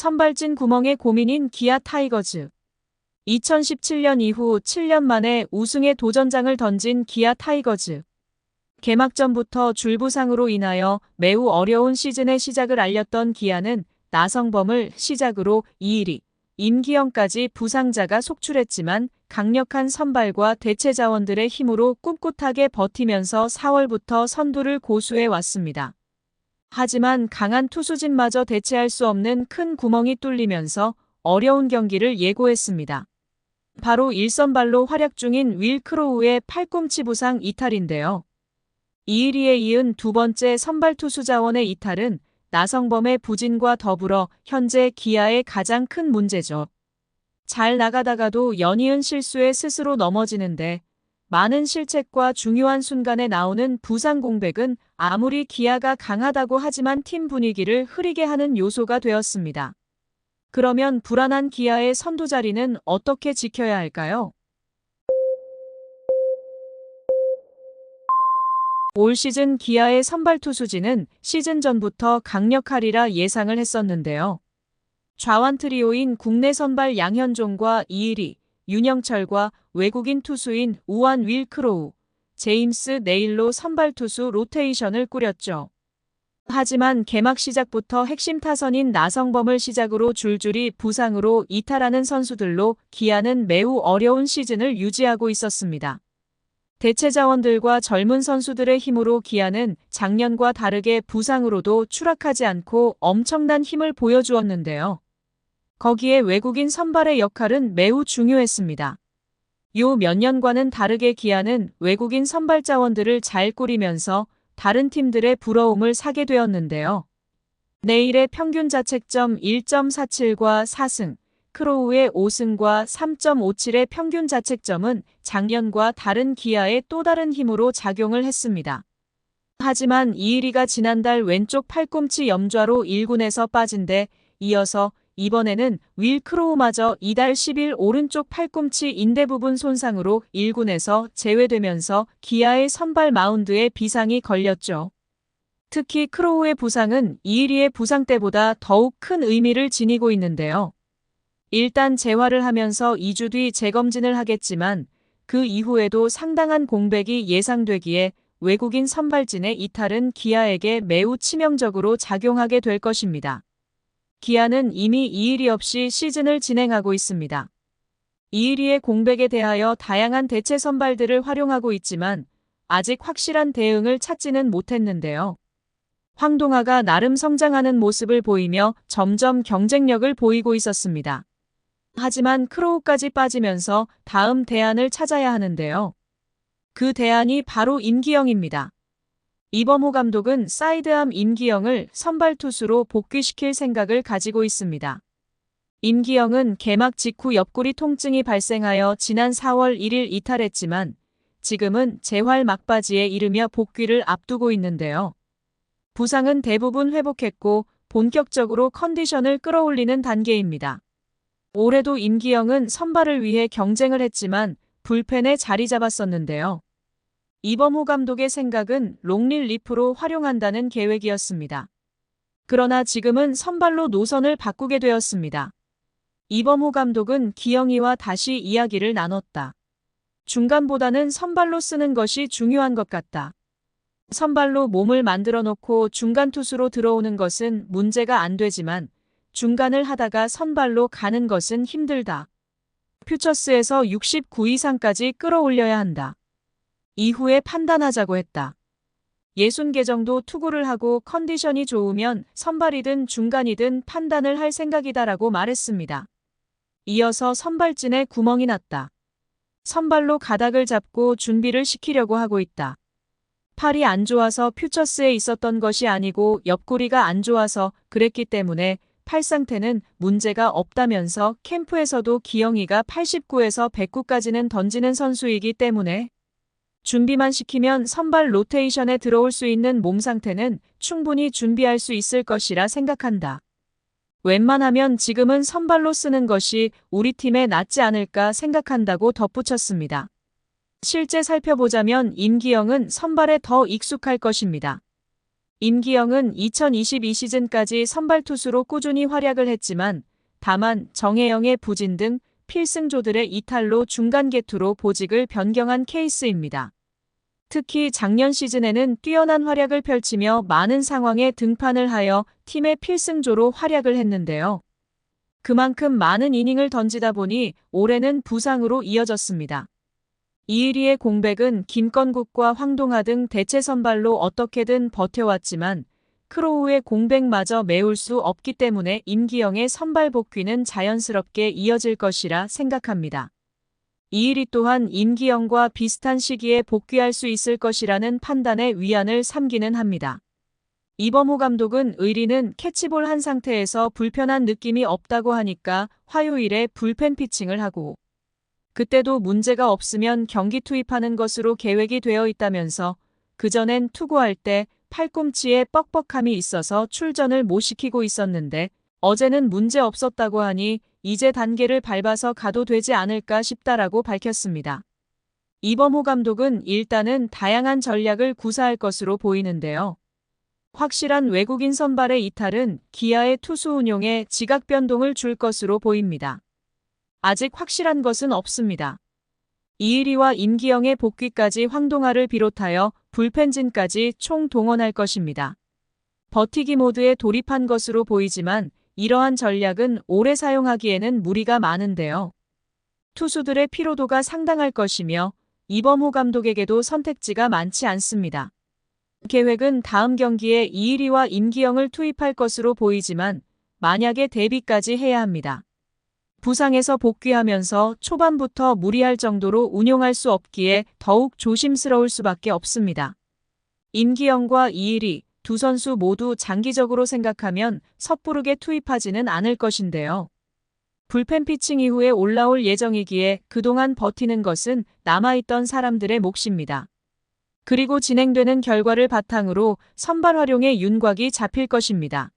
선발진 구멍에 고민인 기아 타이거즈. 2017년 이후 7년 만에 우승의 도전장을 던진 기아 타이거즈. 개막전부터 줄부상으로 인하여 매우 어려운 시즌의 시작을 알렸던 기아는 나성범을 시작으로 이일이, 임기영까지 부상자가 속출했지만 강력한 선발과 대체 자원들의 힘으로 꿋꿋하게 버티면서 4월부터 선두를 고수해 왔습니다. 하지만 강한 투수진마저 대체할 수 없는 큰 구멍이 뚫리면서 어려운 경기를 예고했습니다. 바로 1선발로 활약 중인 윌 크로우의 팔꿈치 부상 이탈인데요. 이일이에 이은 두 번째 선발 투수 자원의 이탈은 나성범의 부진과 더불어 현재 기아의 가장 큰 문제죠. 잘 나가다가도 연이은 실수에 스스로 넘어지는데 많은 실책과 중요한 순간에 나오는 부상 공백은 아무리 기아가 강하다고 하지만 팀 분위기를 흐리게 하는 요소가 되었습니다. 그러면 불안한 기아의 선두 자리는 어떻게 지켜야 할까요? 올 시즌 기아의 선발 투수진은 시즌 전부터 강력하리라 예상을 했었는데요. 좌완 트리오인 국내 선발 양현종과 이일이, 윤영철과 외국인 투수인 우완 윌 크로우, 제임스 네일로 선발 투수 로테이션을 꾸렸죠. 하지만 개막 시작부터 핵심 타선인 나성범을 시작으로 줄줄이 부상으로 이탈하는 선수들로 기아는 매우 어려운 시즌을 유지하고 있었습니다. 대체 자원들과 젊은 선수들의 힘으로 기아는 작년과 다르게 부상으로도 추락하지 않고 엄청난 힘을 보여주었는데요. 거기에 외국인 선발의 역할은 매우 중요했습니다. 요 몇 년과는 다르게 기아는 외국인 선발 자원들을 잘 꾸리면서 다른 팀들의 부러움을 사게 되었는데요. 네일의 평균 자책점 1.47과 4승, 크로우의 5승과 3.57의 평균 자책점은 작년과 다른 기아의 또 다른 힘으로 작용을 했습니다. 하지만 이일이가 지난달 왼쪽 팔꿈치 염좌로 1군에서 빠진 데 이어서 이번에는 윌 크로우마저 이달 10일 오른쪽 팔꿈치 인대 부분 손상으로 1군에서 제외되면서 기아의 선발 마운드에 비상이 걸렸죠. 특히 크로우의 부상은 이일이의 부상 때보다 더욱 큰 의미를 지니고 있는데요. 일단 재활을 하면서 2주 뒤 재검진을 하겠지만 그 이후에도 상당한 공백이 예상되기에 외국인 선발진의 이탈은 기아에게 매우 치명적으로 작용하게 될 것입니다. 기아는 이미 이일이 없이 시즌을 진행하고 있습니다. 이일이의 공백에 대하여 다양한 대체 선발들을 활용하고 있지만 아직 확실한 대응을 찾지는 못했는데요. 황동하가 나름 성장하는 모습을 보이며 점점 경쟁력을 보이고 있었습니다. 하지만 크로우까지 빠지면서 다음 대안을 찾아야 하는데요. 그 대안이 바로 임기영입니다. 이범호 감독은 사이드암 임기영을 선발 투수로 복귀시킬 생각을 가지고 있습니다. 임기영은 개막 직후 옆구리 통증이 발생하여 지난 4월 1일 이탈했지만 지금은 재활 막바지에 이르며 복귀를 앞두고 있는데요. 부상은 대부분 회복했고 본격적으로 컨디션을 끌어올리는 단계입니다. 올해도 임기영은 선발을 위해 경쟁을 했지만 불펜에 자리 잡았었는데요. 이범호 감독의 생각은 롱릴리프로 활용한다는 계획이었습니다. 그러나 지금은 선발로 노선을 바꾸게 되었습니다. 이범호 감독은 기영이와 다시 이야기를 나눴다. 중간보다는 선발로 쓰는 것이 중요한 것 같다. 선발로 몸을 만들어 놓고 중간 투수로 들어오는 것은 문제가 안 되지만 중간을 하다가 선발로 가는 것은 힘들다. 퓨처스에서 69 이상까지 끌어올려야 한다. 이후에 판단하자고 했다. 60개 정도 투구를 하고 컨디션이 좋으면 선발이든 중간이든 판단을 할 생각이다라고 말했습니다. 이어서 선발진에 구멍이 났다. 선발로 가닥을 잡고 준비를 시키려고 하고 있다. 팔이 안 좋아서 퓨처스에 있었던 것이 아니고 옆구리가 안 좋아서 그랬기 때문에 팔 상태는 문제가 없다면서 캠프에서도 기영이가 89에서 109까지는 던지는 선수이기 때문에 준비만 시키면 선발 로테이션에 들어올 수 있는 몸 상태는 충분히 준비할 수 있을 것이라 생각한다. 웬만하면 지금은 선발로 쓰는 것이 우리 팀에 낫지 않을까 생각한다고 덧붙였습니다. 실제 살펴보자면 임기영은 선발에 더 익숙할 것입니다. 임기영은 2022 시즌까지 선발 투수로 꾸준히 활약을 했지만 다만 정혜영의 부진 등 필승조들의 이탈로 중간 개투로 보직을 변경한 케이스입니다. 특히 작년 시즌에는 뛰어난 활약을 펼치며 많은 상황에 등판을 하여 팀의 필승조로 활약을 했는데요. 그만큼 많은 이닝을 던지다 보니 올해는 부상으로 이어졌습니다. 이일이의 공백은 김건국과 황동하 등 대체 선발로 어떻게든 버텨왔지만 크로우의 공백마저 메울 수 없기 때문에 임기영의 선발 복귀는 자연스럽게 이어질 것이라 생각합니다. 이일이 또한 임기영과 비슷한 시기에 복귀할 수 있을 것이라는 판단에 위안을 삼기는 합니다. 이범호 감독은 의리는 캐치볼 한 상태에서 불편한 느낌이 없다고 하니까 화요일에 불펜 피칭을 하고 그때도 문제가 없으면 경기 투입하는 것으로 계획이 되어 있다면서 그전엔 투구할 때 팔꿈치에 뻑뻑함이 있어서 출전을 못 시키고 있었는데 어제는 문제 없었다고 하니 이제 단계를 밟아서 가도 되지 않을까 싶다라고 밝혔습니다. 이범호 감독은 일단은 다양한 전략을 구사할 것으로 보이는데요. 확실한 외국인 선발의 이탈은 기아의 투수 운용에 지각 변동을 줄 것으로 보입니다. 아직 확실한 것은 없습니다. 이일이와 임기영의 복귀까지 황동하를 비롯하여 불펜진까지 총동원할 것입니다. 버티기 모드에 돌입한 것으로 보이지만 이러한 전략은 오래 사용하기에는 무리가 많은데요. 투수들의 피로도가 상당할 것이며 이범호 감독에게도 선택지가 많지 않습니다. 계획은 다음 경기에 이일이와 임기영을 투입할 것으로 보이지만 만약에 대비까지 해야 합니다. 부상에서 복귀하면서 초반부터 무리할 정도로 운용할 수 없기에 더욱 조심스러울 수밖에 없습니다. 임기영과 이일이 두 선수 모두 장기적으로 생각하면 섣부르게 투입하지는 않을 것인데요. 불펜 피칭 이후에 올라올 예정이기에 그동안 버티는 것은 남아있던 사람들의 몫입니다. 그리고 진행되는 결과를 바탕으로 선발 활용에 윤곽이 잡힐 것입니다.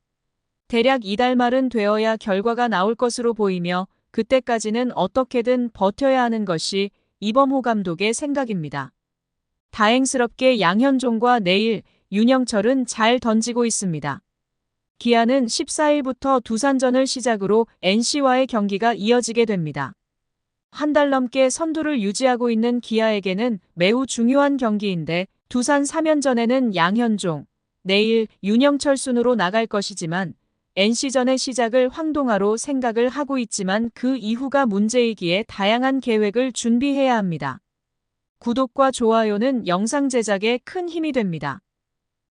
대략 이달 말은 되어야 결과가 나올 것으로 보이며 그때까지는 어떻게든 버텨야 하는 것이 이범호 감독의 생각입니다. 다행스럽게 양현종과 내일, 윤영철은 잘 던지고 있습니다. 기아는 14일부터 두산전을 시작으로 NC와의 경기가 이어지게 됩니다. 한 달 넘게 선두를 유지하고 있는 기아에게는 매우 중요한 경기인데 두산 3연전에는 양현종, 내일 윤영철 순으로 나갈 것이지만 NC전의 시작을 황동하로 생각을 하고 있지만 그 이후가 문제이기에 다양한 계획을 준비해야 합니다. 구독과 좋아요는 영상 제작에 큰 힘이 됩니다.